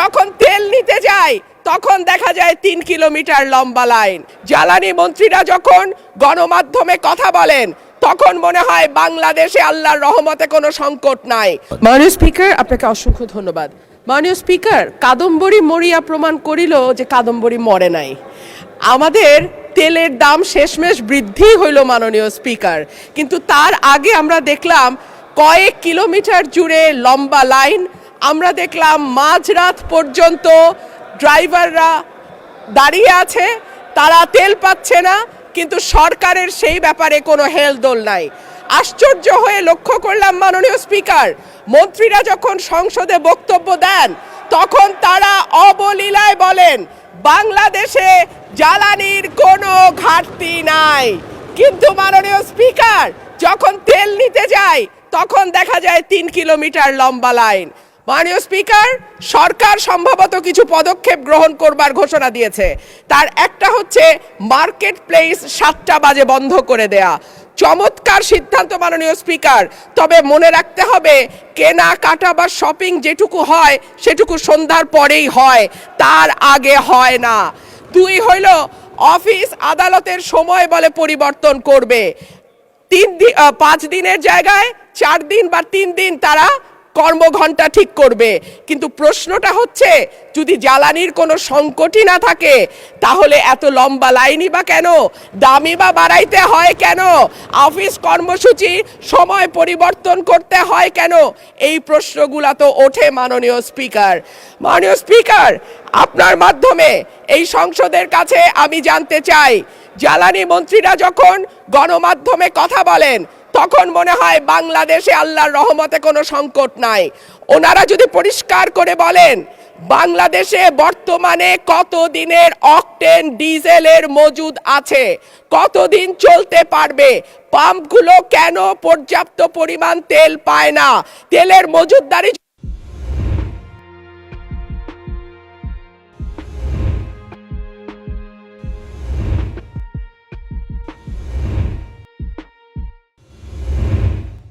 যখন তেল নিতে যায় তখন দেখা যায় ৩ কিলোমিটার লম্বা লাইন। জ্বালানি মন্ত্রীরা যখন গণমাধ্যমে কথা বলেন তখন মনে হয় বাংলাদেশে আল্লাহর রহমতে কোনো সংকট নাই। মাননীয় স্পিকার, আপনাকে অসংখ্য ধন্যবাদ। মাননীয় স্পিকার, কাদম্বরী মরিয়া প্রমাণ করিল যে কাদম্বরী মরে নাই। আমাদের তেলের দাম শেষমেশ বৃদ্ধি হইল মাননীয় স্পিকার, কিন্তু তার আগে আমরা দেখলাম কয়েক কিলোমিটার জুড়ে লম্বা লাইন। আমরা দেখলাম মাঝরাত পর্যন্ত ড্রাইভাররা দাঁড়িয়ে আছে, তারা তেল পাচ্ছে না, কিন্তু সরকারের সেই ব্যাপারে কোনো হেলদোল নাই। আশ্চর্য হয়ে লক্ষ্য করলাম মাননীয় স্পিকার, মন্ত্রীরা যখন সংসদে বক্তব্য দেন তখন তারা অবলীলায় বলেন বাংলাদেশে জ্বালানির কোনো ঘাটতি নাই, কিন্তু মাননীয় স্পিকার যখন তেল নিতে যায় তখন দেখা যায় ৩ কিলোমিটার লম্বা লাইন। মাননীয় স্পিকার, সরকার সম্ভবত কিছু পদক্ষেপ গ্রহণ করবার ঘোষণা দিয়েছে। তার একটা হচ্ছে মার্কেট প্লেস ৭টা বাজে বন্ধ করে দেয়া। চমৎকার সিদ্ধান্ত মাননীয় স্পিকার, তবে মনে রাখতে হবে কেনাকাটা বা শপিং যেটুকু হয় সেটুকু সন্ধ্যার পরেই হয়, তার আগে হয় না। ২ হইল অফিস আদালতের সময় বলে পরিবর্তন করবে। ৫ দিনের জায়গায় ৪ দিন বা ৩ দিন তারা কর্মঘণ্টা ঠিক করবে। কিন্তু প্রশ্নটা হচ্ছে যদি জ্বালানির কোনো সংকটই না থাকে তাহলে এত লম্বা লাইনই বা কেন, দামই বা বাড়াইতে হয় কেন, অফিস কর্মসূচি সময় পরিবর্তন করতে হয় কেন? এই প্রশ্নগুলো তো ওঠে মাননীয় স্পিকার। মাননীয় স্পিকার, আপনার মাধ্যমে এই সংসদের কাছে আমি জানতে চাই, জ্বালানি মন্ত্রীরা যখন গণমাধ্যমে কথা বলেন তখন মনে হয় বাংলাদেশে আল্লাহর রহমতে কোনো সংকট নাই। ওনারা যদি পরিষ্কার করে বলেন বাংলাদেশে বর্তমানে কত দিনের অকটেন ডিজেলের মজুদ আছে, কতদিন চলতে পারবে, পাম্পগুলো কেন পর্যাপ্ত পরিমাণ তেল পায় না, তেলের মজুদদারি